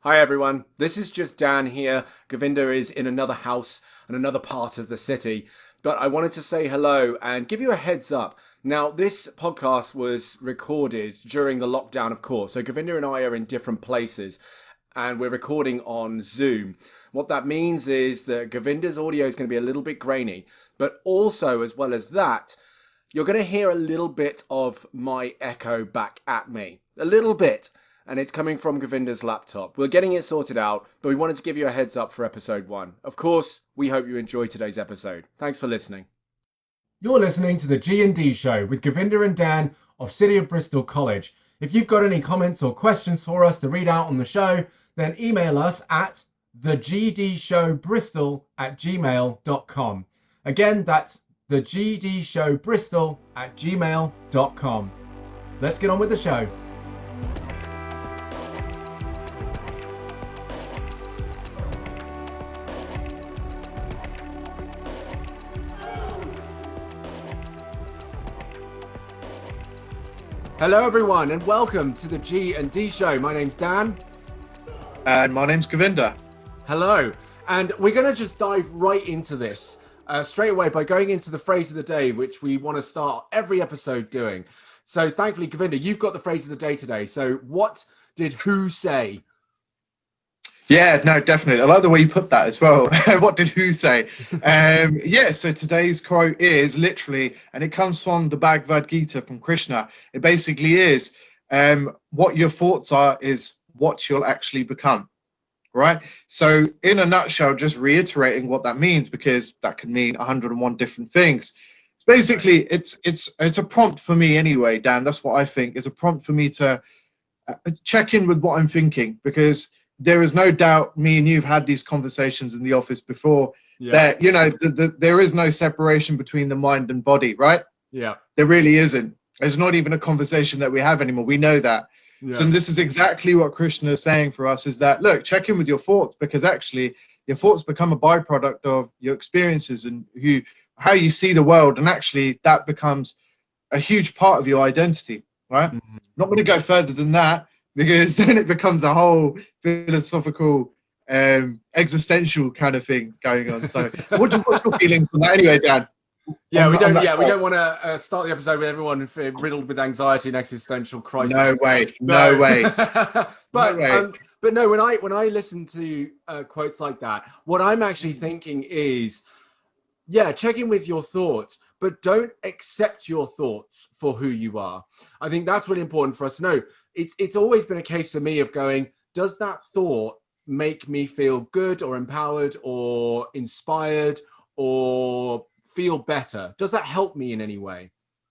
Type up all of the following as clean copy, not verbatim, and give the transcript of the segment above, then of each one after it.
Hi everyone, this is just Dan here. Govinda is in another house and another part of the city, but I wanted to say hello and give you a heads up. Now, this podcast was recorded during the lockdown, of course, so Govinda and I are in different places and we're recording on Zoom. What that means is that Govinda's audio is going to be a little bit grainy, but also, as well as that, you're going to hear a little bit of my echo back at me. A little bit. And it's coming from Govinda's laptop. We're getting it sorted out, but we wanted to give you a heads up for episode 1. Of course, we hope you enjoy today's episode. Thanks for listening. You're listening to the G&D show with Govinda and Dan of City of Bristol College. If you've got any comments or questions for us to read out on the show, then email us at thegdshowbristol@gmail.com. Again, that's thegdshowbristol@gmail.com. Let's get on with the show. Hello everyone and welcome to the G&D show. My name's Dan. And my name's Govinda. Hello. And we're going to just dive right into this straight away by going into the phrase of the day, which we want to start every episode doing. So thankfully, Govinda, you've got the phrase of the day today. So what did who say? Yeah, no, definitely. I like the way you put that as well. What did who say? So today's quote is literally, and it comes from the Bhagavad Gita from Krishna. It basically is, what your thoughts are is what you'll actually become, right? So in a nutshell, just reiterating what that means, because that can mean 101 different things. It's basically, it's a prompt for me anyway, Dan. That's what I think is a prompt for me to check in with what I'm thinking, because there is no doubt me and you've had these conversations in the office before that, there is no separation between the mind and body, right? Yeah. There really isn't. It's not even a conversation that we have anymore. We know that. Yeah. So this is exactly what Krishna is saying for us, is that, look, check in with your thoughts, because actually your thoughts become a byproduct of your experiences and how you see the world. And actually that becomes a huge part of your identity, right? Mm-hmm. Not going to go further than that, because then it becomes a whole philosophical, existential kind of thing going on. So, what's your feelings on that, anyway, Dan? Yeah, we don't want to start the episode with everyone riddled with anxiety and existential crisis. No way. But no, when I listen to quotes like that, what I'm actually thinking is, check in with your thoughts, but don't accept your thoughts for who you are. I think that's really important for us to know. It's always been a case for me of going, does that thought make me feel good or empowered or inspired or feel better? Does that help me in any way?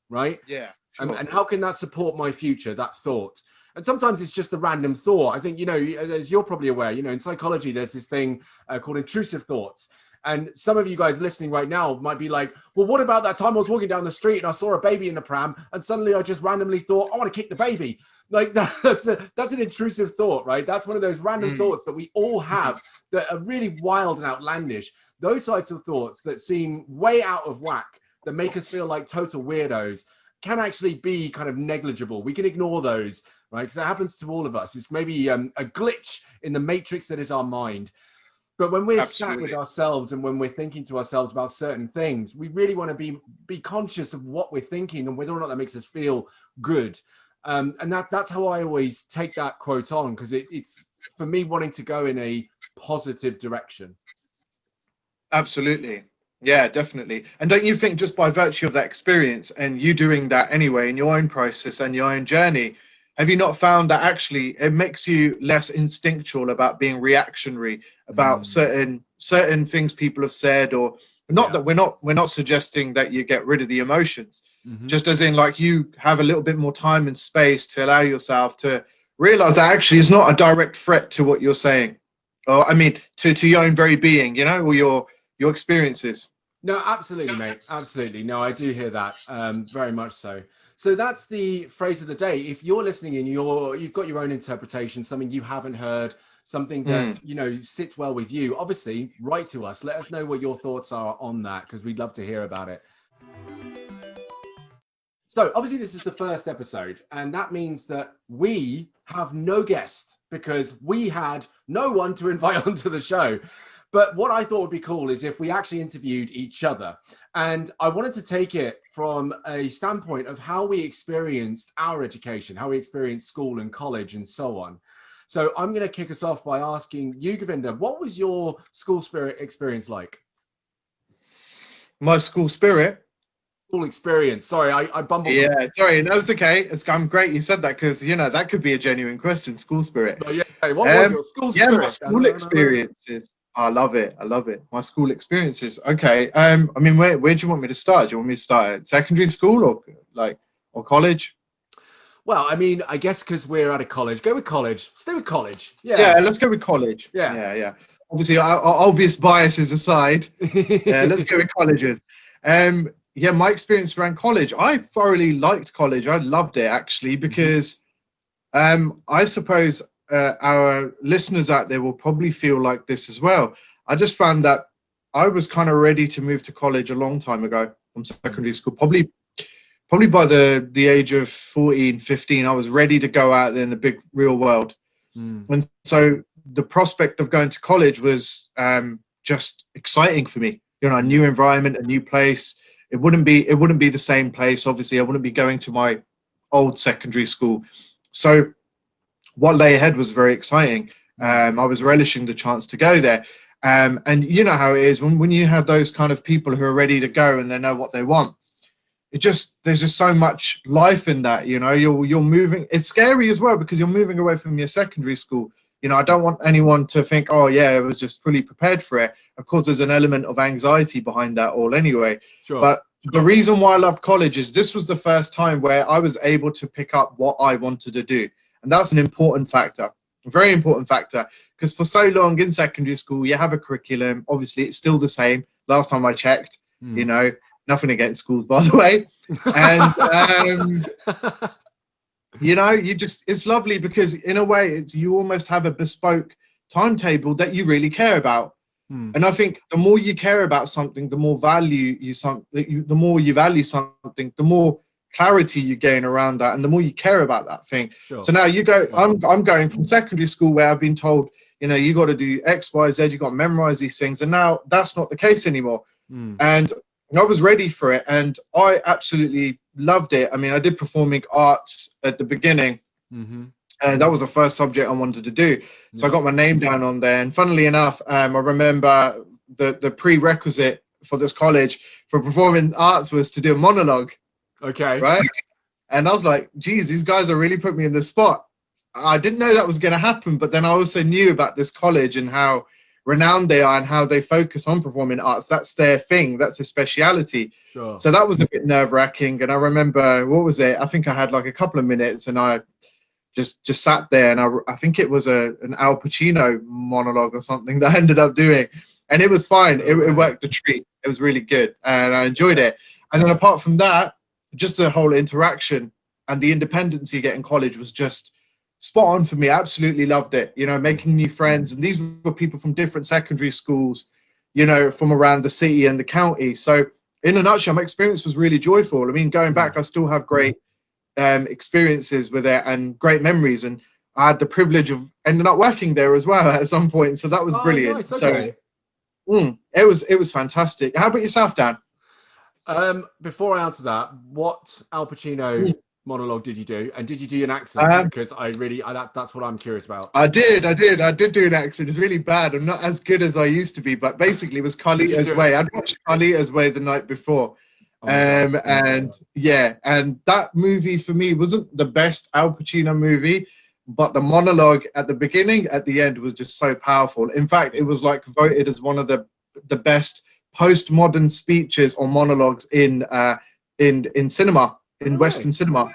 Right? Yeah. Sure. And how can that support my future, that thought? And sometimes it's just a random thought. I think, as you're probably aware, in psychology, there's this thing called intrusive thoughts. And some of you guys listening right now might be like, well, what about that time I was walking down the street and I saw a baby in the pram and suddenly I just randomly thought, I want to kick the baby. Like that's an intrusive thought, right? That's one of those random thoughts that we all have that are really wild and outlandish. Those types of thoughts that seem way out of whack, that make us feel like total weirdos, can actually be kind of negligible. We can ignore those, right? Because it happens to all of us. It's maybe a glitch in the matrix that is our mind. But when we're sat with ourselves and when we're thinking to ourselves about certain things, we really want to be conscious of what we're thinking and whether or not that makes us feel good. And that's how I always take that quote on, because it's for me wanting to go in a positive direction. Absolutely. Yeah, definitely. And don't you think just by virtue of that experience and you doing that anyway in your own process and your own journey, have you not found that actually it makes you less instinctual about being reactionary about certain things people have said, or not that we're not suggesting that you get rid of the emotions, just as in like you have a little bit more time and space to allow yourself to realize that actually it's not a direct threat to what you're saying, or I mean to your own very being, or your experiences. No, absolutely, mate. Absolutely. No, I do hear that. Very much so. So that's the phrase of the day. If you're listening and you've got your own interpretation, something you haven't heard, something that, sits well with you, obviously write to us. Let us know what your thoughts are on that, because we'd love to hear about it. So obviously this is the first episode, and that means that we have no guest because we had no one to invite onto the show. But what I thought would be cool is if we actually interviewed each other. And I wanted to take it from a standpoint of how we experienced our education, how we experienced school and college and so on. So I'm going to kick us off by asking you, Govinda, what was your school spirit experience like? My school spirit? School experience. Sorry, I bumbled. Yeah, sorry. No, it's okay. I'm great you said that, because, you know, that could be a genuine question, school spirit. But yeah, what was your school Yeah, spirit? my school experiences. I love it. I love it. My school experiences. Okay. I mean, where do you want me to start? Do you want me to start at secondary school or college? Well, I mean, I guess because we're at a college, go with college. Stay with college. Yeah. Yeah, let's go with college. Yeah. Yeah. Obviously, our obvious biases aside, yeah, let's go with colleges. Yeah, my experience around college, I thoroughly liked college. I loved it, actually, because I suppose our listeners out there will probably feel like this as well. I just found that I was kind of ready to move to college a long time ago from secondary school. Probably by the age of 14, 15, I was ready to go out there in the big real world. And so the prospect of going to college was just exciting for me. You know, a new environment, a new place. It wouldn't be the same place. Obviously, I wouldn't be going to my old secondary school. So what lay ahead was very exciting. I was relishing the chance to go there. And you know how it is when you have those kind of people who are ready to go and they know what they want. There's just so much life in that, you know. You're moving. It's scary as well because you're moving away from your secondary school. You know, I don't want anyone to think, oh yeah, I was just fully prepared for it. Of course, there's an element of anxiety behind that all anyway. Sure. But the reason why I loved college is this was the first time where I was able to pick up what I wanted to do. And that's an important factor, a very important factor, because for so long in secondary school, you have a curriculum. Obviously, it's still the same. Last time I checked, you know, nothing against schools, by the way. And, you know, it's lovely because in a way, you almost have a bespoke timetable that you really care about. And I think the more you care about something, the more the more you value something, the more clarity you gain around that, and the more you care about that thing. Sure. So now you go, I'm going from secondary school where I've been told, you know, you got to do X, Y, Z, you got to memorize these things, and now that's not the case anymore. And I was ready for it, and I absolutely loved it. I mean, I did performing arts at the beginning, and that was the first subject I wanted to do. So I got my name down on there, and funnily enough, I remember the prerequisite for this college for performing arts was to do a monologue. Okay. Right. And I was like, geez, these guys are really putting me in the spot. I didn't know that was going to happen, but then I also knew about this college and how renowned they are and how they focus on performing arts. That's their thing. That's their speciality. Sure. So that was a bit nerve-wracking. And I remember, what was it? I think I had like a couple of minutes, and I just sat there, and I think it was an Al Pacino monologue or something that I ended up doing, and it was fine. It worked a treat. It was really good, and I enjoyed it. And then apart from that, just the whole interaction and the independence you get in college was just spot on for me. I absolutely loved it. You know, making new friends, and these were people from different secondary schools, you know, from around the city and the county. So in a nutshell, my experience was really joyful. I mean, going back, I still have great experiences with it and great memories, and I had the privilege of ending up working there as well at some point. So that was brilliant. Nice, okay. So it was fantastic. How about yourself, Dan? Before I answer that, what Al Pacino monologue did you do, and did you do an accent? Because that's what I'm curious about. I did do an accent. It's really bad. I'm not as good as I used to be, but basically it was Carlito's Way. I'd watched Carlito's Way the night before. And that movie for me wasn't the best Al Pacino movie, but the monologue at the beginning, at the end, was just so powerful. In fact, it was like voted as one of the best postmodern speeches or monologues in cinema, in Western cinema.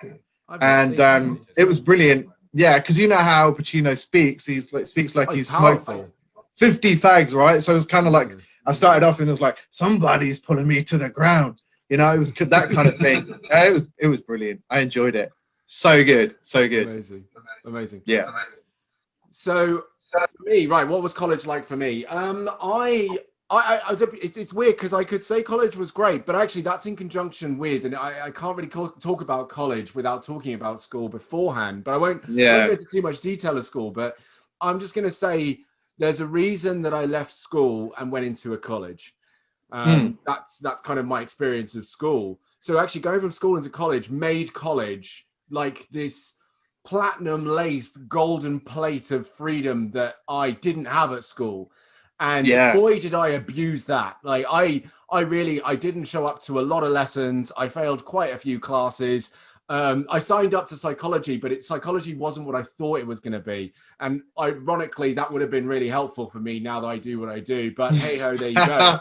And it was brilliant. Yeah, because you know how Al Pacino speaks. He speaks like he's smoked 50 fags, right? So it was kind of like, I started off and it was like, somebody's pulling me to the ground. You know, it was that kind of thing. It was brilliant. I enjoyed it. So good. Amazing. Yeah. So for me, right, what was college like for me? I It's weird because I could say college was great, but actually that's in conjunction with, and I can't really talk about college without talking about school beforehand. But I won't go into too much detail of school. But I'm just going to say there's a reason that I left school and went into a college. That's kind of my experience of school. So actually going from school into college made college like this platinum laced golden plate of freedom that I didn't have at school. And boy, did I abuse that. Like I didn't show up to a lot of lessons. I failed quite a few classes. I signed up to psychology, but psychology wasn't what I thought it was going to be. And ironically, that would have been really helpful for me now that I do what I do. But hey ho, there you go.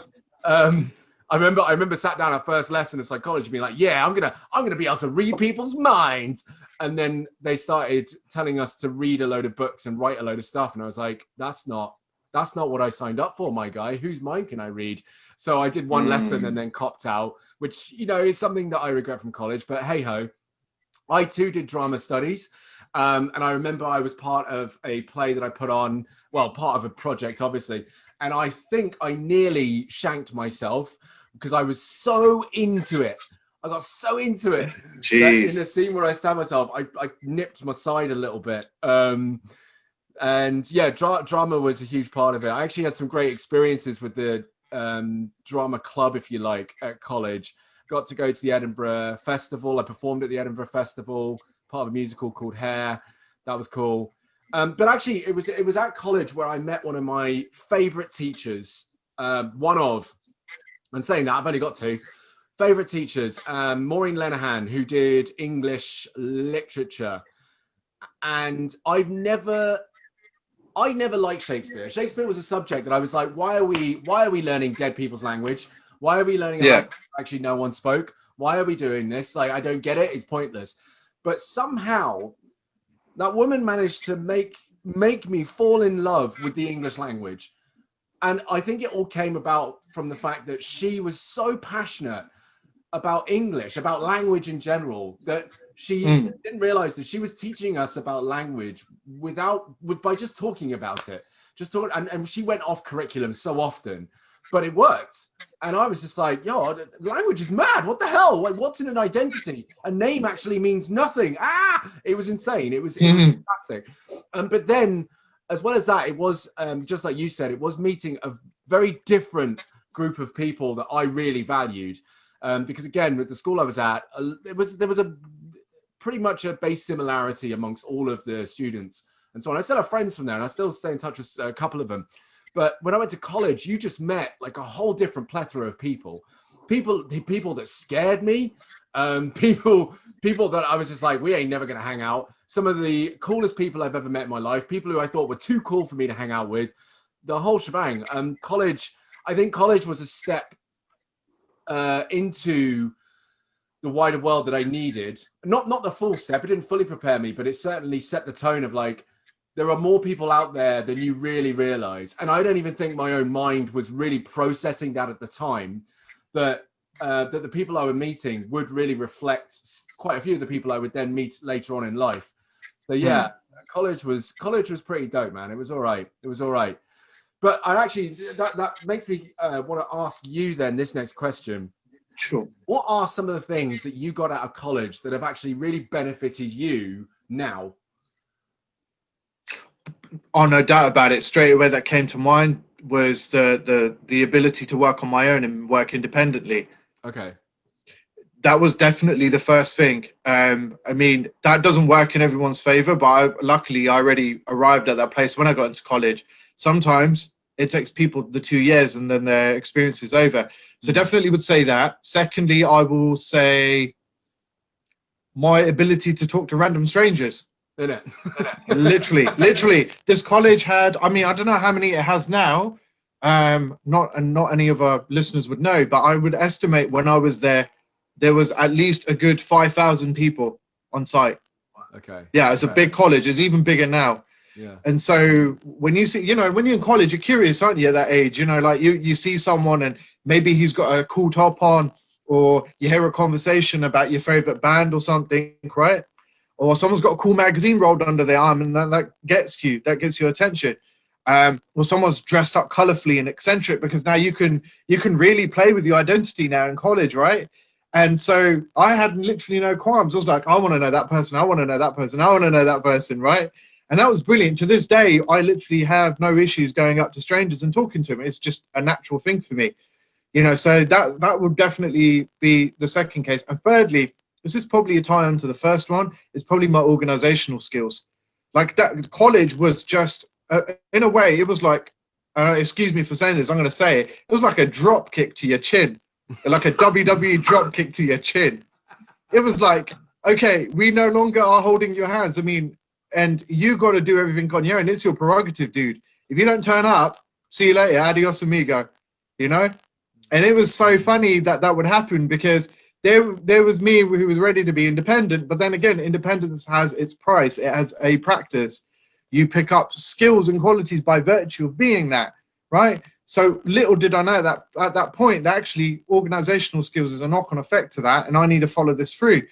I remember sat down at first lesson of psychology being like, yeah, I'm gonna be able to read people's minds. And then they started telling us to read a load of books and write a load of stuff. And I was like, that's not what I signed up for, my guy. Whose mind can I read? So I did one lesson and then copped out, which, is something that I regret from college, but hey ho. I too did drama studies. And I remember I was part of a play that I put on, well, part of a project, obviously. And I think I nearly shanked myself because I was so into it. I got so into it that in the scene where I stabbed myself, I nipped my side a little bit. And yeah, drama was a huge part of it. I actually had some great experiences with the drama club, if you like, at college. Got to go to the Edinburgh Festival. I performed at the Edinburgh Festival, part of a musical called Hair. That was cool. But actually, it was at college where I met one of my favorite teachers. And saying that, I've only got two favorite teachers. Maureen Lenehan, who did English literature. And I never liked Shakespeare. Shakespeare was a subject that I was like, why are we learning dead people's language? Why are we learning a language actually no one spoke? Why are we doing this? Like, I don't get it. It's pointless. But somehow that woman managed to make me fall in love with the English language. And I think it all came about from the fact that she was so passionate about English, about language in general, that she didn't realize that she was teaching us about language by just talking about it. And she went off curriculum so often, but it worked. And I was just like, yo, language is mad. What the hell? Like, what's in an identity? A name actually means nothing. It was insane. It was fantastic. But then, as well as that, it was just like you said, it was meeting a very different group of people that I really valued. Because again, with the school I was at, there was a pretty much a base similarity amongst all of the students. And so on. I still have friends from there, and I still stay in touch with a couple of them. But when I went to college, you just met like a whole different plethora of people that scared me, people that I was just like, we ain't never going to hang out. Some of the coolest people I've ever met in my life, people who I thought were too cool for me to hang out with, the whole shebang. I think college was a step into the wider world that I needed. Not the full step. It didn't fully prepare me, but it certainly set the tone of like, there are more people out there than you really realize. And I don't even think my own mind was really processing that at the time, that the people I was meeting would really reflect quite a few of the people I would then meet later on in life. So yeah, college was pretty dope, man. It was all right. But that makes me want to ask you then this next question. Sure. What are some of the things that you got out of college that have actually really benefited you now? Oh, no doubt about it. Straight away that came to mind was the ability to work on my own and work independently. Okay. That was definitely the first thing. I mean, that doesn't work in everyone's favor, but luckily I already arrived at that place when I got into college. Sometimes it takes people the 2 years and then their experience is over. So definitely would say that. Secondly, I will say my ability to talk to random strangers. Isn't it? literally this college had, I mean, I don't know how many it has now, not any of our listeners would know, but I would estimate when I was there was at least a good 5,000 people on site. Okay. Yeah, it's a big college. It's even bigger now. Yeah. And so when you see, when you're in college, you're curious, aren't you, at that age? Like you see someone and maybe he's got a cool top on, or you hear a conversation about your favorite band or something, right? Or someone's got a cool magazine rolled under their arm, and that gets your attention. or someone's dressed up colorfully and eccentric, because now you can really play with your identity now in college, right? And so I had literally no qualms. I was like, I want to know that person. I want to know that person. I want to know that person, right? And that was brilliant. To this day, I literally have no issues going up to strangers and talking to them. It's just a natural thing for me, you know. So that would definitely be the second case. And thirdly, this is probably a tie on to the first one, is probably my organizational skills. Like, that college was just, in a way, it was like, excuse me for saying this, I'm going to say it, it was like a drop kick to your chin, like a WWE drop kick to your chin. It was like, okay, we no longer are holding your hands. I mean, and you got to do everything on your own. It's your prerogative, dude. If you don't turn up, see you later, adios amigo, you know? And it was so funny that that would happen, because there was me who was ready to be independent, but then again, independence has its price. It has a practice. You pick up skills and qualities by virtue of being that, right? So little did I know that at that point, that actually organizational skills is a knock-on effect to that, and I need to follow this through.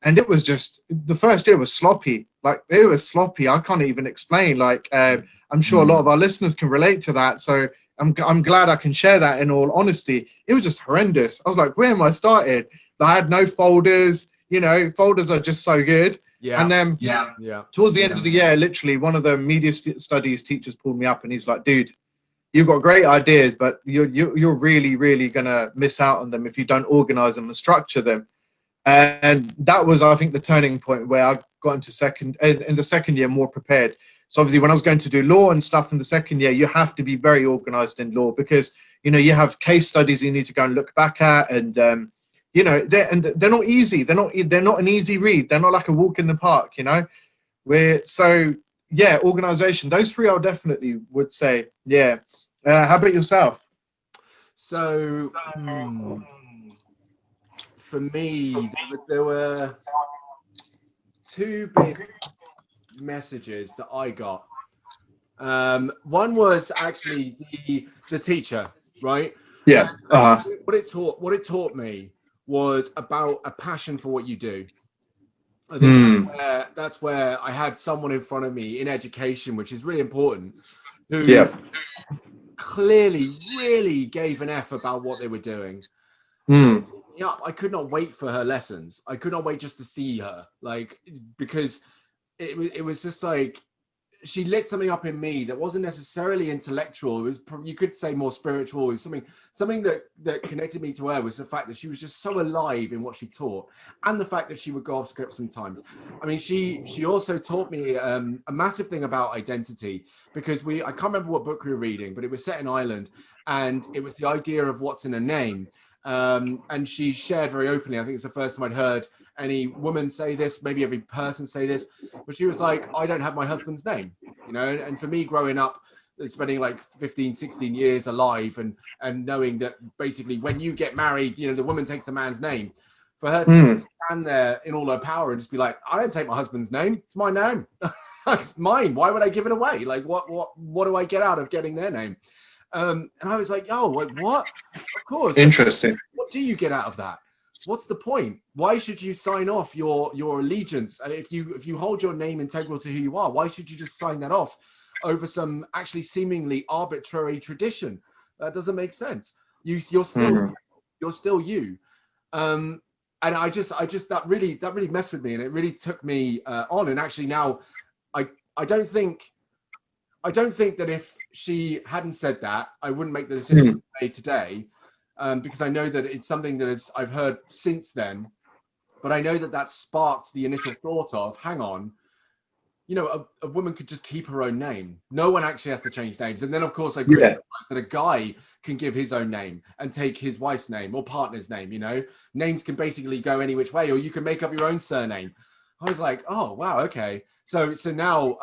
And it was just, the first year was sloppy. Like, it was sloppy. I can't even explain. Like, I'm sure a lot of our listeners can relate to that. So I'm glad I can share that in all honesty. It was just horrendous. I was like, where am I started? I had no folders. You know, folders are just so good. Yeah. And then towards the end of the year, literally, one of the media studies teachers pulled me up and he's like, dude, you've got great ideas, but you're really gonna miss out on them if you don't organize them and structure them. And that was, I think, the turning point where I got in the second year more prepared. So obviously, when I was going to do law and stuff in the second year, you have to be very organized in law, because, you know, you have case studies you need to go and look back at, and you know, they're not easy. They're not an easy read. They're not like a walk in the park, you know. So yeah, organization. Those three I definitely would say. Yeah. How about yourself? So for me, there were two big messages that I got. One was actually the teacher, right? Yeah. What it taught me was about a passion for what you do. I think that's where I had someone in front of me in education, which is really important, who clearly really gave an F about what they were doing. Yeah, I could not wait for her lessons. I could not wait just to see her, like, because it was just like, she lit something up in me that wasn't necessarily intellectual. It was, you could say, more spiritual. It was something that connected me to her was the fact that she was just so alive in what she taught, and the fact that she would go off script sometimes. I mean, she also taught me a massive thing about identity, because I can't remember what book we were reading, but it was set in Ireland, and it was the idea of what's in a name. And she shared very openly, I think it's the first time I'd heard any woman say this, maybe every person say this, but she was like, I don't have my husband's name, you know. And for me, growing up, spending like 15, 16 years alive, and knowing that basically when you get married, you know, the woman takes the man's name. For her to stand there in all her power and just be like, I don't take my husband's name, it's my name. It's mine. Why would I give it away? Like, what do I get out of getting their name? And I was like, oh, what? Of course. Interesting. What do you get out of that? What's the point? Why should you sign off your allegiance? If you hold your name integral to who you are, why should you just sign that off over some actually seemingly arbitrary tradition? That doesn't make sense. You're still you. And I just that really messed with me, and it really took me on. And actually now, I don't think that if she hadn't said that, I wouldn't make the decision made today, because I know that it's something that I've heard since then. But I know that sparked the initial thought of, hang on, you know, a woman could just keep her own name. No one actually has to change names. And then, of course, I realized that a guy can give his own name and take his wife's name or partner's name. You know, names can basically go any which way, or you can make up your own surname. I was like, oh, wow, okay. So now,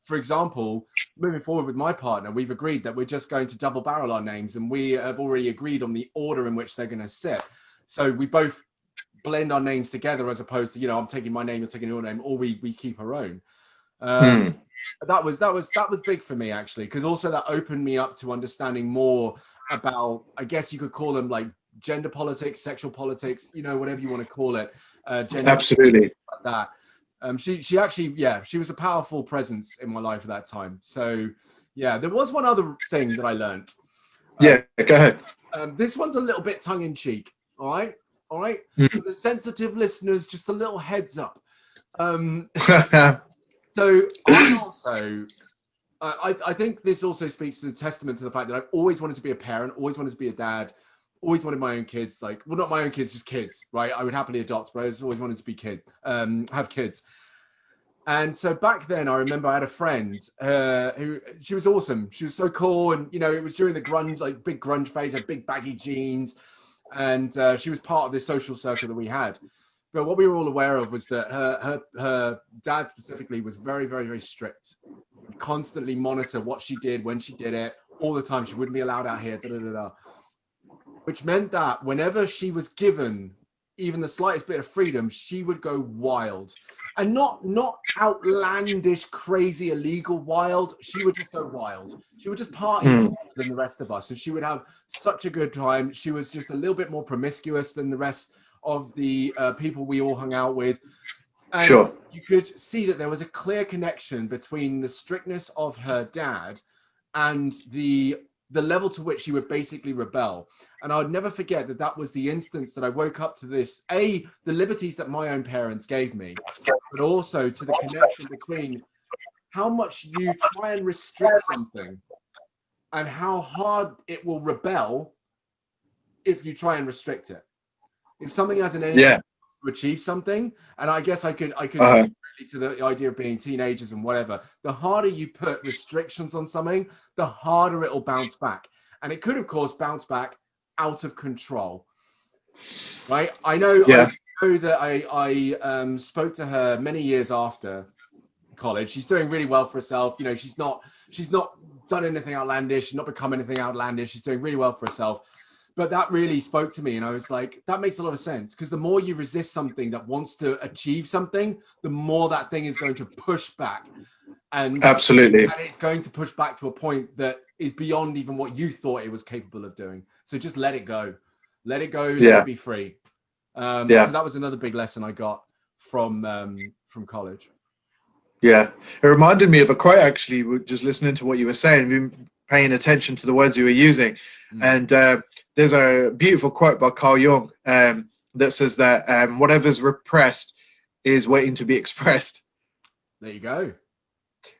for example, moving forward with my partner, we've agreed that we're just going to double barrel our names, and we have already agreed on the order in which they're going to sit. So we both blend our names together, as opposed to, you know, I'm taking my name, you're taking your name, or we keep our own. That was big for me, actually, because also that opened me up to understanding more about, I guess you could call them like gender politics, sexual politics, you know, whatever you want to call it. Gender, absolutely. like that. She actually, she was a powerful presence in my life at that time. So Yeah, there was one other thing that I learned. Yeah, go ahead. This one's a little bit tongue-in-cheek, all right? All right? Mm. For the sensitive listeners, just a little heads up. So I also, I think this also speaks to the testament to the fact that I've always wanted to be a parent, always wanted to be a dad, always wanted my own kids. Like, well, not my own kids, just kids, right? I would happily adopt, but I just always wanted to be have kids. And so back then, I remember I had a friend who, she was awesome. She was so cool, and you know, it was during the grunge, like big grunge phase, had big baggy jeans, and she was part of this social circle that we had. But what we were all aware of was that her dad specifically was very, very, very strict. Would constantly monitor what she did, when she did it, all the time. She wouldn't be allowed out here, da, da, da, da. Which meant that whenever she was given even the slightest bit of freedom, she would go wild. And not outlandish, crazy, illegal wild. She would just go wild. She would just party harder than the rest of us. And she would have such a good time. She was just a little bit more promiscuous than the rest of the people we all hung out with. And Sure. You could see that there was a clear connection between the strictness of her dad and the level to which she would basically rebel. And I would never forget that that was the instance that I woke up to this, the liberties that my own parents gave me, but also to the connection between how much you try and restrict something and how hard it will rebel if you try and restrict it. If something has an energy to achieve something, and I guess I could speak to the idea of being teenagers and whatever, the harder you put restrictions on something, the harder it'll bounce back. And it could, of course, bounce back out of control. Right? I know that I spoke to her many years after college. She's doing really well for herself. You know, she's not done anything outlandish, she's not become anything outlandish. She's doing really well for herself. But that really spoke to me, and I was like, that makes a lot of sense, because the more you resist something that wants to achieve something, the more that thing is going to push back. And absolutely, and it's going to push back to a point that is beyond even what you thought it was capable of doing. So just let it go, let it it be free. So that was another big lesson I got from college. Yeah, it reminded me of a quote, actually, just listening to what you were saying, paying attention to the words you were using. And there's a beautiful quote by Carl Jung that says that whatever's repressed is waiting to be expressed. There you go.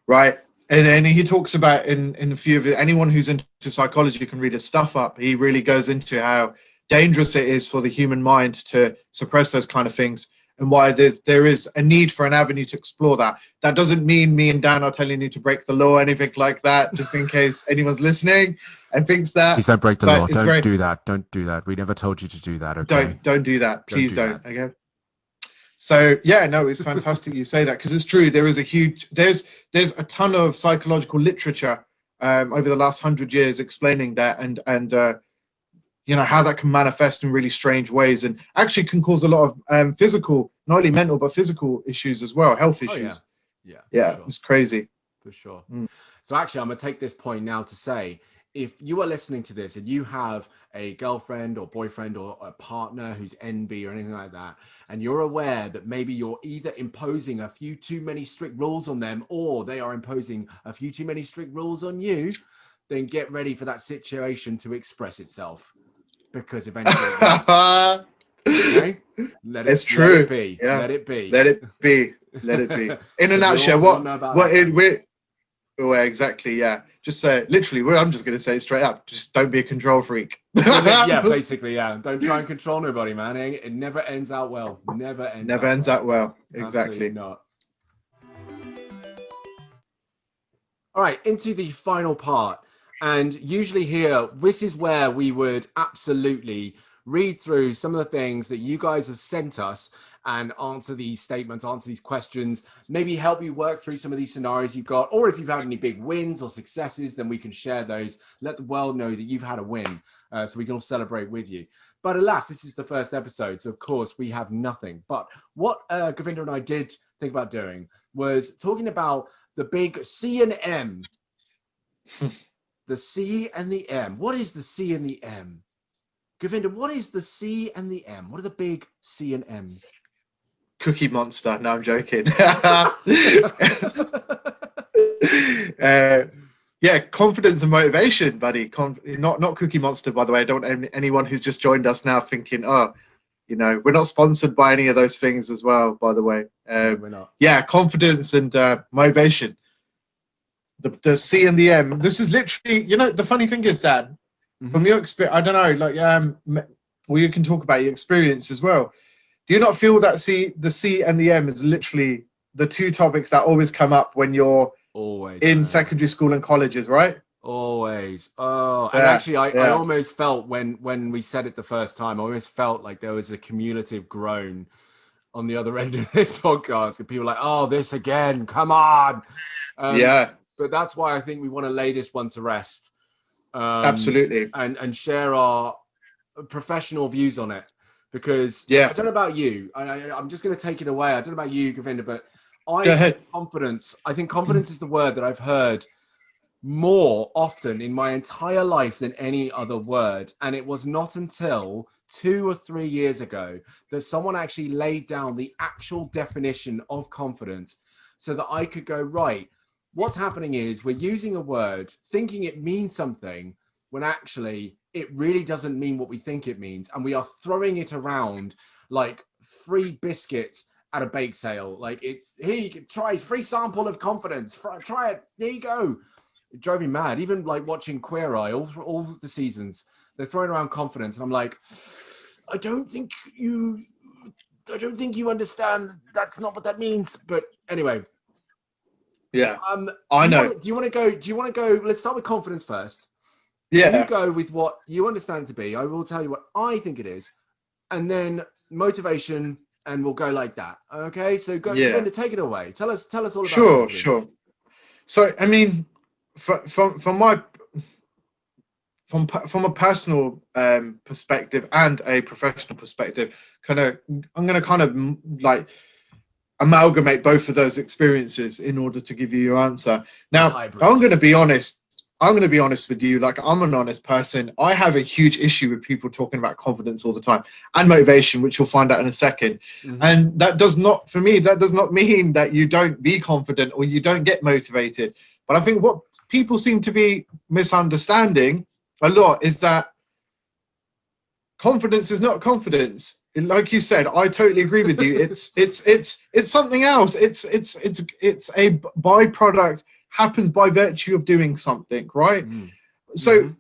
Right. And he talks about in a few of it, anyone who's into psychology can read his stuff up. He really goes into how dangerous it is for the human mind to suppress those kind of things, and why there is a need for an avenue to explore that. That doesn't mean me and Dan are telling you to break the law or anything like that, just in case anyone's listening and thinks that. Please don't break the law. Don't do that. Don't do that. We never told you to do that, okay? Don't do that. Please don't. Okay? So, yeah, no, it's fantastic you say that, because it's true. There is there's a ton of psychological literature over the last 100 years explaining that, and you know, how that can manifest in really strange ways, and actually can cause a lot of physical, not only mental, but physical issues as well, health issues. Yeah, sure. It's crazy. For sure. So actually, I'm going to take this point now to say, if you are listening to this and you have a girlfriend or boyfriend or a partner who's NB or anything like that, and you're aware that maybe you're either imposing a few too many strict rules on them, or they are imposing a few too many strict rules on you, then get ready for that situation to express itself. Because eventually, okay? Let it be. Yeah. Let it be. Let it be. Let it be. In a nutshell, well, exactly, yeah. Just say literally. I'm just going to say it straight up. Just don't be a control freak. Yeah, basically, yeah. Don't try and control nobody, man. It never ends out well. Never ends out well. Exactly. Absolutely not. All right, into the final part. And usually here, this is where we would absolutely read through some of the things that you guys have sent us and answer these statements, answer these questions, maybe help you work through some of these scenarios you've got, or if you've had any big wins or successes, then we can share those. Let the world know that you've had a win, so we can all celebrate with you. But alas, this is the first episode, so of course we have nothing. But what Govinda and I did think about doing was talking about the big C and M. The C and the M. What is the C and the M? Govinda, what is the C and the M? What are the big C and M's? Cookie Monster. No, I'm joking. Yeah, confidence and motivation, buddy. Not Cookie Monster, by the way. I don't want anyone who's just joined us now thinking, oh, you know, we're not sponsored by any of those things as well, by the way. No, we're not. Yeah, confidence and motivation. The C and the M. This is literally, you know, the funny thing is, Dan, from your experience, I don't know, like, well, you can talk about your experience as well. Do you not feel that the C and the M is literally the two topics that always come up when you're always in secondary school and colleges, right? Always. Oh, Yeah, and actually, I almost felt when we said it the first time, I almost felt like there was a cumulative groan on the other end of this podcast, and people were like, "Oh, this again? Come on!" Yeah. But that's why I think we want to lay this one to rest. Absolutely. And share our professional views on it, because yeah, I don't know about you. I'm just going to take it away. I don't know about you, Govinda, but Go ahead. confidence. I think confidence is the word that I've heard more often in my entire life than any other word. And it was not until 2 or 3 years ago that someone actually laid down the actual definition of confidence so that I could go, right, what's happening is we're using a word thinking it means something when actually it really doesn't mean what we think it means. And we are throwing it around like free biscuits at a bake sale. Like, it's here, you can try free sample of confidence. Try it. There you go. It drove me mad. Even like watching Queer Eye, all the seasons, they're throwing around confidence, and I'm like, I don't think you understand. That's not what that means. But anyway, yeah. I know. Do you want to go? Let's start with confidence first. Yeah. You go with what you understand to be. I will tell you what I think it is, and then motivation, and we'll go like that. Okay. So go. Yeah. Take it away. Tell us all about. Sure. So I mean, from a personal perspective and a professional perspective, I'm going to kind of like amalgamate both of those experiences in order to give you your answer. Now, I'm going to be honest. With you. Like, I'm an honest person. I have a huge issue with people talking about confidence all the time and motivation, which you'll find out in a second. And that does not mean that you don't be confident or you don't get motivated. But I think what people seem to be misunderstanding a lot is that confidence is not confidence. Like you said, I totally agree with you. It's something else. It's a byproduct, happens by virtue of doing something, right? So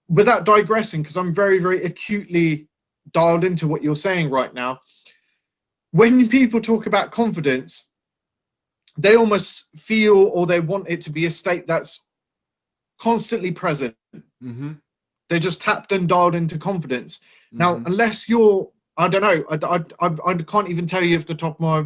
without digressing, because I'm very, very acutely dialed into what you're saying right now, when people talk about confidence, they almost feel, or they want it to be a state that's constantly present. They're just tapped and dialed into confidence. Now, unless you're, I don't know, I can't even tell you off the top of my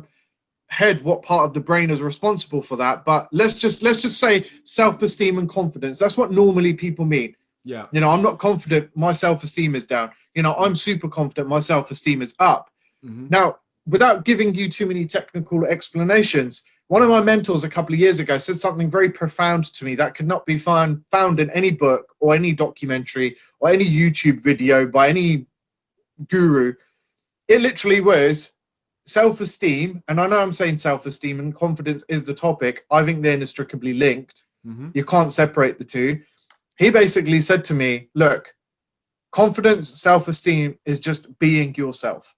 head what part of the brain is responsible for that, but let's just say self-esteem and confidence. That's what normally people mean. Yeah. You know, I'm not confident, my self-esteem is down. You know, I'm super confident, my self-esteem is up. Now, without giving you too many technical explanations, one of my mentors a couple of years ago said something very profound to me that could not be found in any book or any documentary or any YouTube video by any guru. It literally was, self-esteem, and I know I'm saying self-esteem and confidence is the topic. I think they're inextricably linked. You can't separate the two. He basically said to me, look, confidence, self-esteem is just being yourself,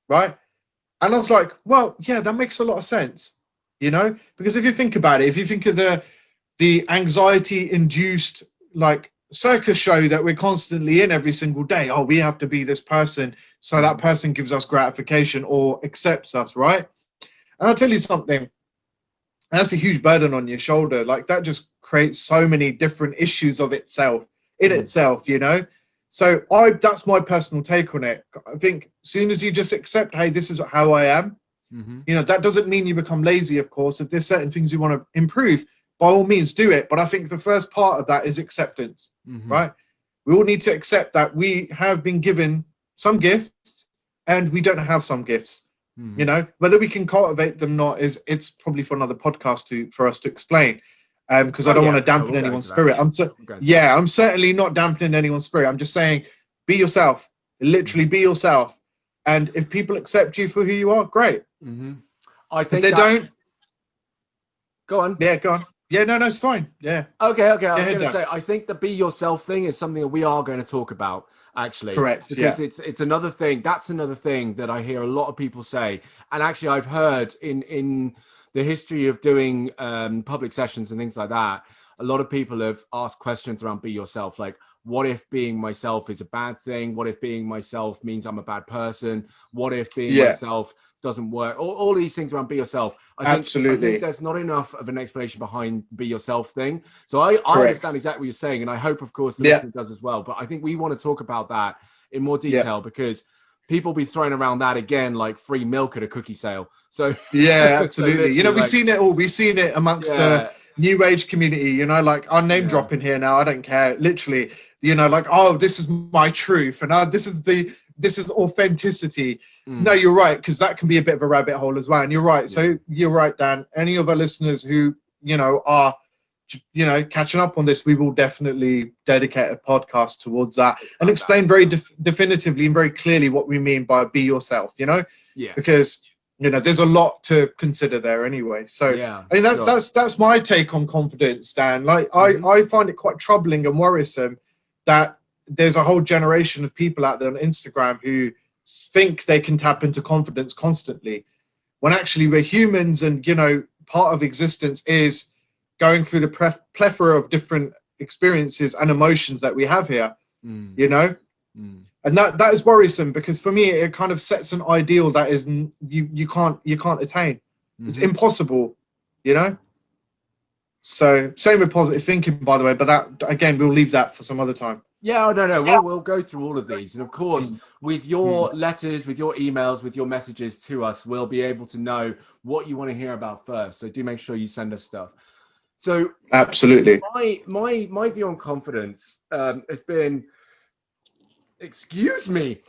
right? And I was like, well, yeah, that makes a lot of sense, you know, because if you think about it, if you think of the anxiety-induced like circus show that we're constantly in every single day, oh, we have to be this person so that person gives us gratification or accepts us, right? And I'll tell you something, that's a huge burden on your shoulder. Like, that just creates so many different issues of itself, you know? So that's my personal take on it. I think as soon as you just accept, hey, this is how I am, you know, that doesn't mean you become lazy, of course. If there's certain things you want to improve, by all means do it. But I think the first part of that is acceptance, right? We all need to accept that we have been given some gifts and we don't have some gifts. You know, whether we can cultivate them or not it's probably for another podcast for us to explain. Because I don't want to dampen anyone's spirit. I'm certainly not dampening anyone's spirit. I'm just saying, be yourself. Literally be yourself. And if people accept you for who you are, great. I think if they don't, go on. Yeah, go on. Yeah, no, it's fine. Yeah. Okay. I was going to Dan. say, I think the be yourself thing is something that we are going to talk about, actually, Correct. because Yeah. it's another thing. That's another thing that I hear a lot of people say, and actually I've heard in the history of doing public sessions and things like that, a lot of people have asked questions around be yourself, like, what if being myself is a bad thing? What if being myself means I'm a bad person? What if being Yeah. myself doesn't work? All these things around be yourself. I think Absolutely. there's not enough of an explanation behind be yourself thing. So I Correct. understand exactly what you're saying, and I hope, of course, the Yeah. listener does as well. But I think we want to talk about that in more Yeah. detail because people be throwing around that again like free milk at a cookie sale. So Yeah, so absolutely. You know, literally, we've like, seen it all. We've seen it amongst the yeah, new age community, you know, like our name yeah, dropping here now. I don't care. Literally, you know, like, oh, this is my truth. And this is authenticity. No, mm, you're right. Because that can be a bit of a rabbit hole as well. And you're right. yeah, So you're right, Dan. Any of our listeners who, you know, are, you know, catching up on this, we will definitely dedicate a podcast towards that and about that. explain very definitively and very clearly what we mean by be yourself, you know, Yeah, because you know there's a lot to consider there anyway. So yeah, I mean sure. that's my take on confidence, Dan. Like Hmm. I find it quite troubling and worrisome that there's a whole generation of people out there on Instagram who think they can tap into confidence constantly when actually we're humans, and you know part of existence is going through the plethora of different experiences and emotions that we have here, Mm, you know. mm, And that is worrisome because for me it kind of sets an ideal that is you can't attain. It's hmm. impossible, you know. So same with positive thinking, by the way, but that again we'll leave that for some other time. Yeah, no. We'll go through all of these, and of course, Mm, with mm. your letters, with your emails, with your messages to us, we'll be able to know what you want to hear about first. So do make sure you send us stuff. So Absolutely. my view on confidence has been, excuse me,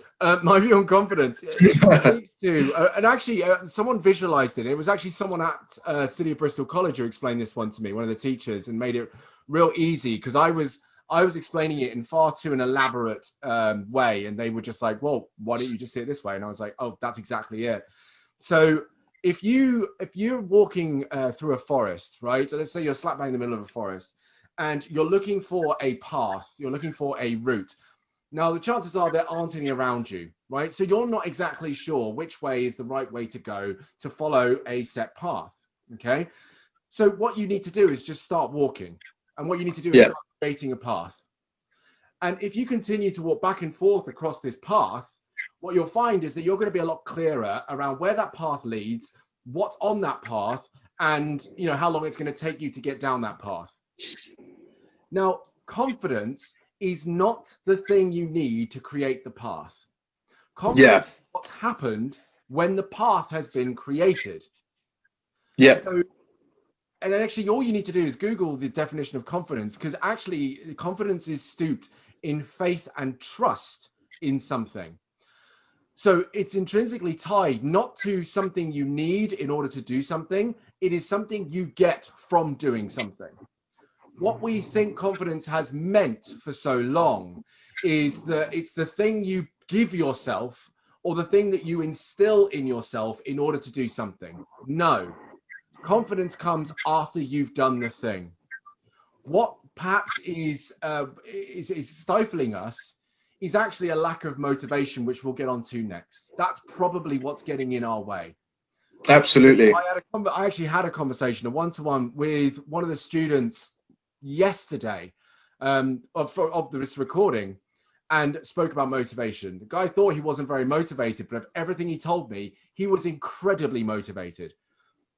my view on confidence relates to, and actually someone visualized it. It was actually someone at City of Bristol College who explained this one to me, one of the teachers, and made it real easy because I was explaining it in far too an elaborate way, and they were just like, well, why don't you just see it this way? And I was like, oh, that's exactly it. So if you're walking through a forest, right? So let's say you're slap bang in the middle of a forest and you're looking for a path, you're looking for a route. Now, the chances are there aren't any around you, right? So you're not exactly sure which way is the right way to go to follow a set path, okay? So what you need to do is just start walking. And what you need to do is Yeah. start creating a path. And if you continue to walk back and forth across this path, what you'll find is that you're going to be a lot clearer around where that path leads, what's on that path, and how long it's going to take you to get down that path. Now, confidence is not the thing you need to create the path. Confidence Yeah. is what's happened when the path has been created. Yeah. So, and actually, all you need to do is Google the definition of confidence, because actually, confidence is stooped in faith and trust in something. So it's intrinsically tied not to something you need in order to do something. It is something you get from doing something. What we think confidence has meant for so long is that it's the thing you give yourself or the thing that you instill in yourself in order to do something. No, confidence comes after you've done the thing. What perhaps is stifling us is actually a lack of motivation, which we'll get onto next. That's probably what's getting in our way. Absolutely. I actually had a conversation, a one-to-one with one of the students yesterday of this recording, and spoke about motivation. The guy thought he wasn't very motivated, but of everything he told me, he was incredibly motivated.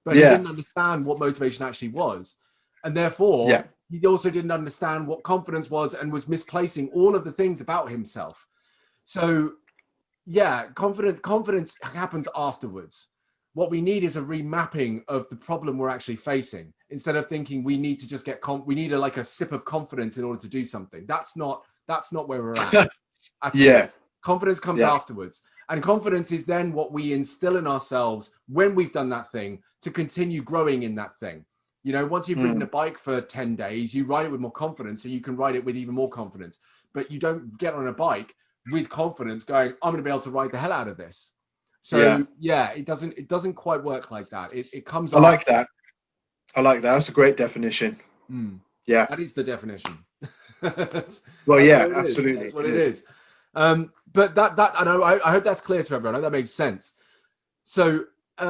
But he Yeah. didn't understand what motivation actually was. And therefore, Yeah. he also didn't understand what confidence was and was misplacing all of the things about himself. So, yeah, confidence happens afterwards. What we need is a remapping of the problem we're actually facing. Instead of thinking we need to just we need like a sip of confidence in order to do something. That's not where we're at all. Yeah. Confidence comes Yeah. afterwards. And confidence is then what we instill in ourselves when we've done that thing to continue growing in that thing. Once you've ridden a bike for 10 days, you ride it with more confidence, so you can ride it with even more confidence. But you don't get on a bike with confidence going, I'm going to be able to ride the hell out of this. So Yeah. yeah, it doesn't quite work like that. It comes I off. like that. I like that. That's a great definition. Mm. Yeah. That is the definition. Well, That's yeah, what it is. absolutely. That's what it is. But that I know. I hope that's clear to everyone. I hope that makes sense. So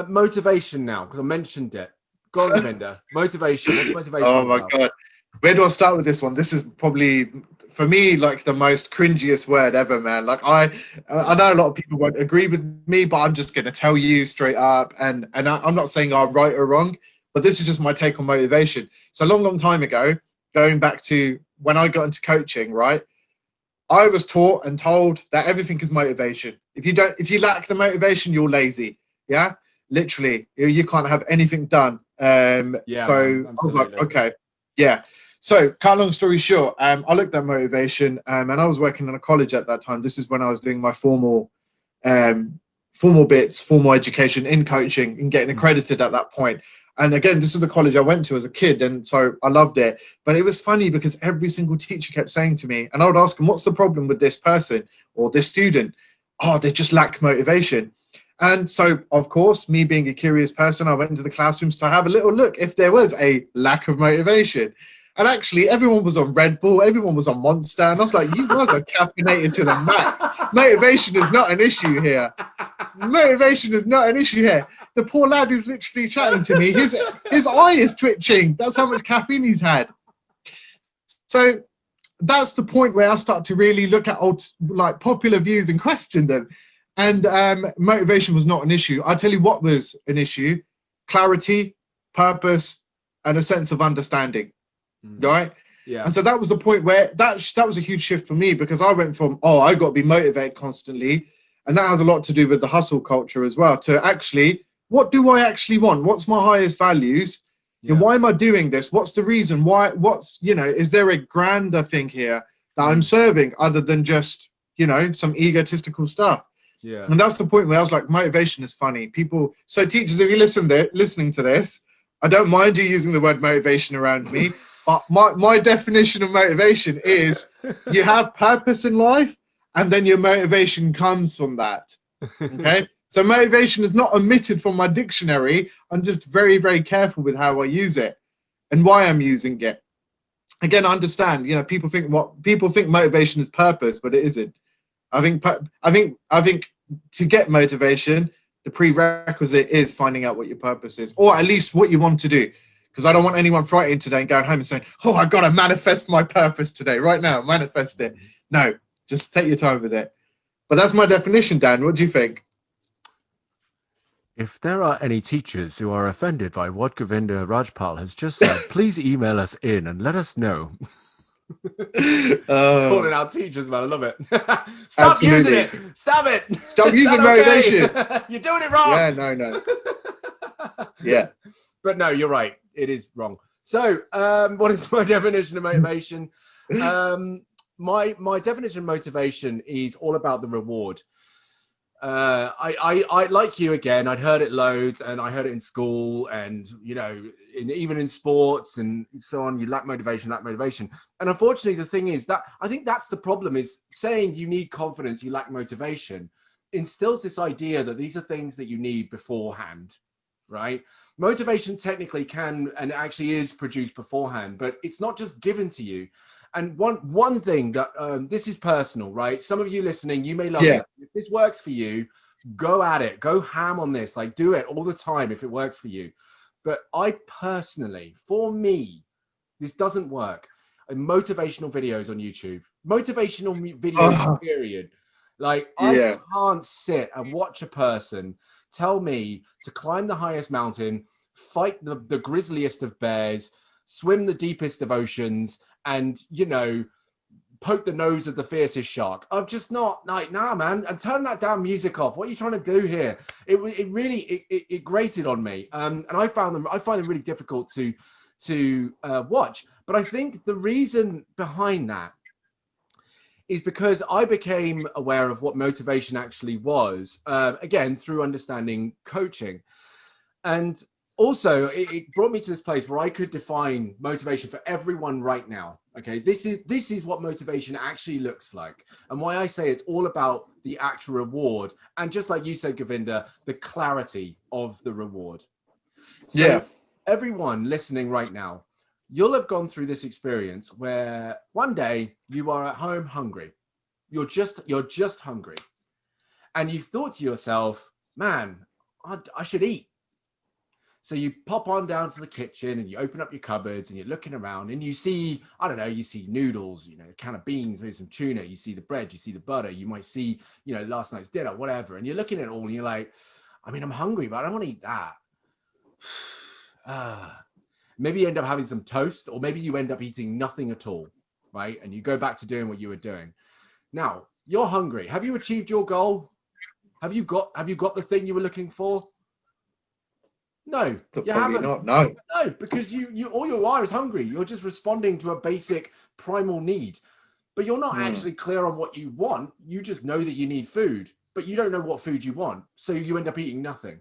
motivation now, because I mentioned it. Go on, Govinda. Motivation. What's motivation Oh all my about? God. Where do I start with this one? This is probably, for me, like the most cringiest word ever, man. Like I know a lot of people won't agree with me, but I'm just gonna tell you straight up. And I'm not saying I'm right or wrong, but this is just my take on motivation. So a long, long time ago, going back to when I got into coaching, right? I was taught and told that everything is motivation. If you lack the motivation, you're lazy. Yeah, literally, you can't have anything done. Yeah, man. So I was like, Absolutely. okay, yeah. So, cut long story short, I looked at motivation, and I was working in a college at that time. This is when I was doing my formal education in coaching and getting accredited at that point. And again, this is the college I went to as a kid, and so I loved it. But it was funny because every single teacher kept saying to me, and I would ask them, what's the problem with this person or this student? Oh, they just lack motivation. And so, of course, me being a curious person, I went into the classrooms to have a little look if there was a lack of motivation. And actually, everyone was on Red Bull, everyone was on Monster, and I was like, you guys are caffeinated to the max. Motivation is not an issue here. Motivation is not an issue here. The poor lad who's literally chatting to me, his eye is twitching. That's how much caffeine he's had. So that's the point where I start to really look at old, like, popular views and question them. And motivation was not an issue. I'll tell you what was an issue: clarity, purpose, and a sense of understanding. Right? Yeah. And so that was the point where that was a huge shift for me, because I went from, oh, I got to be motivated constantly, and that has a lot to do with the hustle culture as well, to actually, what do I actually want? What's my highest values? Yeah. Why am I doing this? What's the reason? Why? What's, is there a grander thing here that I'm serving other than just, some egotistical stuff? Yeah. And that's the point where I was like, motivation is funny. So teachers, if you're listening to this, I don't mind you using the word motivation around me, but my definition of motivation is you have purpose in life, and then your motivation comes from that. Okay? So motivation is not omitted from my dictionary. I'm just very, very careful with how I use it and why I'm using it. Again, I understand, people think motivation is purpose, but it isn't. I think to get motivation, the prerequisite is finding out what your purpose is, or at least what you want to do. Because I don't want anyone frightened today and going home and saying, oh, I got to manifest my purpose today, right now, manifest it. No, just take your time with it. But that's my definition, Dan. What do you think? If there are any teachers who are offended by what Govinda Rajpal has just said, please email us in and let us know. Calling out teachers, man. I love it. Stop Absolutely. using it. Stop it. Stop using motivation. You're doing it wrong. Yeah, no. Yeah. But no, you're right. It is wrong. So, what is my definition of motivation? My definition of motivation is all about the reward. I like you, again, I'd heard it loads, and I heard it in school, and even in sports and so on. You lack motivation. And unfortunately, the thing is that I think that's the problem, is saying you need confidence, you lack motivation, instills this idea that these are things that you need beforehand, right? Motivation technically can and actually is produced beforehand, but it's not just given to you. And one thing that this is personal, right? Some of you listening, you may love it. If this works for you, go at it. Go ham on this. Like, do it all the time if it works for you. But I personally, for me, this doesn't work. Motivational videos on YouTube, motivational videos, period. Like, I can't sit and watch a person tell me to climb the highest mountain, fight the grisliest of bears, swim the deepest of oceans, and poke the nose of the fiercest shark. I'm just not like, nah, man. And turn that damn music off. What are you trying to do here? It really grated on me. And I find them really difficult to watch. But I think the reason behind that is because I became aware of what motivation actually was, again, through understanding coaching. And also, it brought me to this place where I could define motivation for everyone right now. Okay, this is what motivation actually looks like, and why I say it's all about the actual reward, and just like you said, Govinda, the clarity of the reward. So everyone listening right now, you'll have gone through this experience where one day you are at home hungry. You're just hungry. And you thought to yourself, man, I should eat. So you pop on down to the kitchen and you open up your cupboards and you're looking around and you see, I don't know, you see noodles, a can of beans, maybe some tuna, you see the bread, you see the butter, you might see, last night's dinner, whatever. And you're looking at it all and you're like, I mean, I'm hungry, but I don't want to eat that. Maybe you end up having some toast, or maybe you end up eating nothing at all, right? And you go back to doing what you were doing. Now, you're hungry. Have you achieved your goal? Have you got the thing you were looking for? No, you haven't. Not. No, because you all you are is hungry. You're just responding to a basic primal need, but you're not actually clear on what you want. You just know that you need food, but you don't know what food you want, so you end up eating nothing.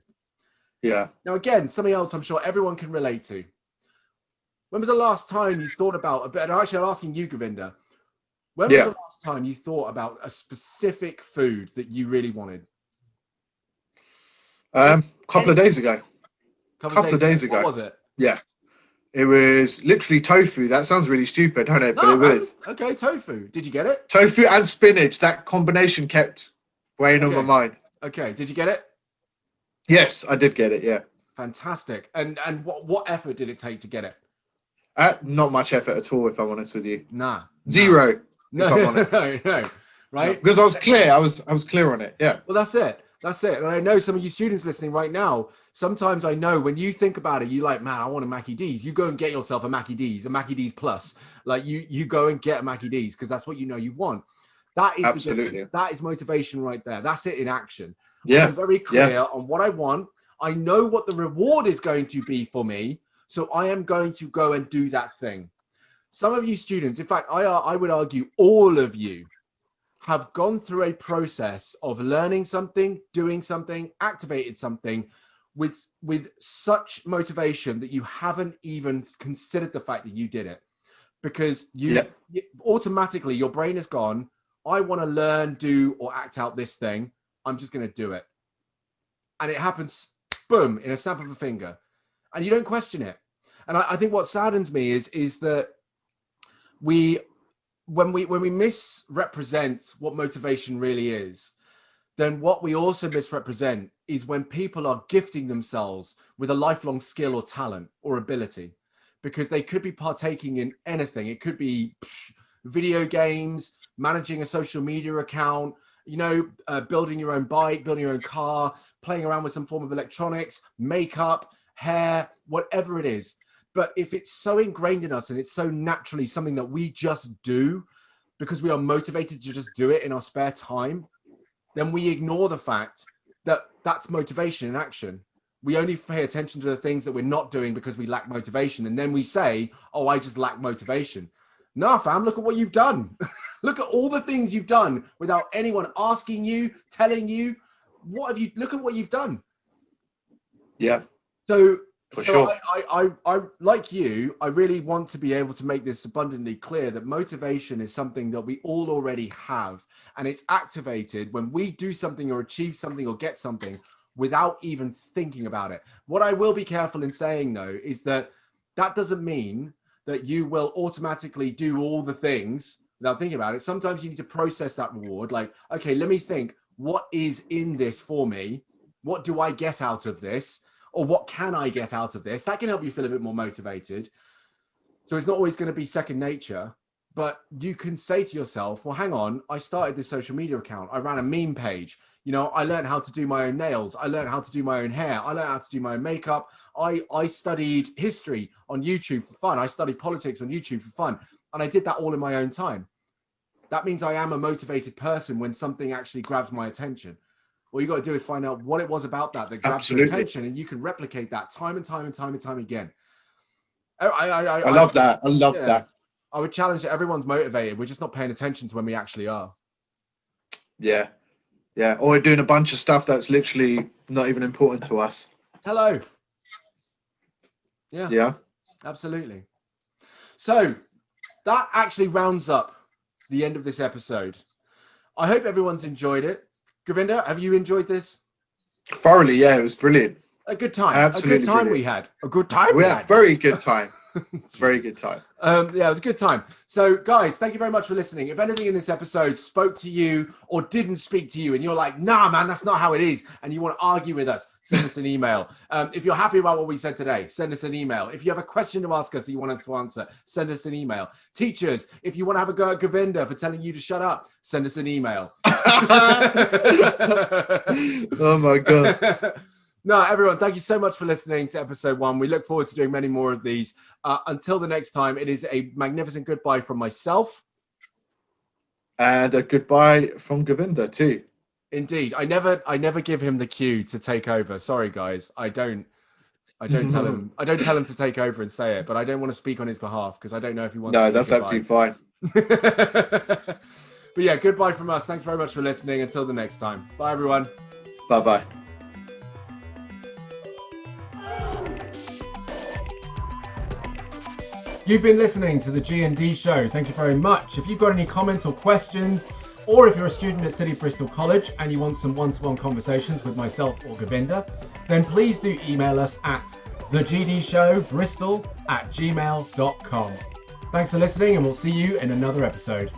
Yeah. Now, again, something else I'm sure everyone can relate to. When was the last time you thought about? But actually, I'm asking you, Govinda. When was the last time you thought about a specific food that you really wanted? Couple of days ago. Couple of days ago. What was it? Yeah. It was literally tofu. That sounds really stupid, don't it? But it was. Okay, tofu. Did you get it? Tofu and spinach. That combination kept weighing on my mind. Okay. Did you get it? Yes, I did get it. Yeah. Fantastic. And what effort did it take to get it? Not much effort at all, if I'm honest with you. Nah. Zero. No. No. Right? Because I was clear. I was clear on it. Yeah. Well, that's it. And I know some of you students listening right now, sometimes I know when you think about it, you're like, man, I want a Mackie D's. You go and get yourself a Mackie D's plus. Like you go and get a Mackie D's because that's what you know you want. That is absolutely. That is motivation right there. That's it in action. Yeah. I'm very clear on what I want. I know what the reward is going to be for me. So I am going to go and do that thing. Some of you students, in fact, I would argue all of you have gone through a process of learning something, doing something, activated something with such motivation that you haven't even considered the fact that you did it. Because you automatically, your brain has gone, I want to learn, do, or act out this thing. I'm just going to do it. And it happens, boom, in a snap of a finger. And you don't question it. And I think what saddens me is that when we misrepresent what motivation really is, then what we also misrepresent is when people are gifting themselves with a lifelong skill or talent or ability, because they could be partaking in anything. It could be video games, managing a social media account, building your own bike, building your own car, playing around with some form of electronics, makeup, hair, whatever it is. But if it's so ingrained in us and it's so naturally something that we just do because we are motivated to just do it in our spare time, then we ignore the fact that that's motivation in action. We only pay attention to the things that we're not doing because we lack motivation. And then we say, oh, I just lack motivation. No, fam, look at what you've done. Look at all the things you've done without anyone asking you, telling you, look at what you've done. Yeah. So sure. I like you, I really want to be able to make this abundantly clear that motivation is something that we all already have, and it's activated when we do something or achieve something or get something without even thinking about it. What I will be careful in saying, though, is that doesn't mean that you will automatically do all the things without thinking about it. Sometimes you need to process that reward. Like, okay, let me think, what is in this for me? What do I get out of this? Or what can I get out of this? That can help you feel a bit more motivated. So it's not always going to be second nature, but you can say to yourself, well, hang on, I started this social media account. I ran a meme page. I learned how to do my own nails. I learned how to do my own hair. I learned how to do my own makeup. I studied history on YouTube for fun. I studied politics on YouTube for fun. And I did that all in my own time. That means I am a motivated person when something actually grabs my attention. All you got to do is find out what it was about that grabs your attention, and you can replicate that time and time and time and time again. I love that. I love that. I would challenge that everyone's motivated. We're just not paying attention to when we actually are. Yeah. Yeah. Or we're doing a bunch of stuff that's literally not even important to us. Hello. Yeah. Yeah. Absolutely. So that actually rounds up the end of this episode. I hope everyone's enjoyed it. Govinda, have you enjoyed this? Thoroughly, yeah, it was brilliant. A good time. Absolutely A good time brilliant. we had. A good time We had very good time. Very good time. Yeah, it was a good time. So, guys, thank you very much for listening. If anything in this episode spoke to you or didn't speak to you, and you're like, nah, man, that's not how it is, and you want to argue with us, send us an email. If you're happy about what we said today, send us an email. If you have a question to ask us that you want us to answer, send us an email. Teachers, if you want to have a go at Govinda for telling you to shut up, send us an email. Oh my God. No, everyone, thank you so much for listening to episode 1. We look forward to doing many more of these. Until the next time, it is a magnificent goodbye from myself. And a goodbye from Govinda too. Indeed. I never give him the cue to take over. Sorry, guys. I don't tell him. I don't tell him to take over and say it, but I don't want to speak on his behalf because I don't know if he wants to. No, that's absolutely fine. But yeah, goodbye from us. Thanks very much for listening. Until the next time. Bye, everyone. Bye-bye. You've been listening to the G&D show. Thank you very much. If you've got any comments or questions, or if you're a student at City Bristol College and you want some one-to-one conversations with myself or Govinda, then please do email us at thegdshowbristol@gmail.com. Thanks for listening, and we'll see you in another episode.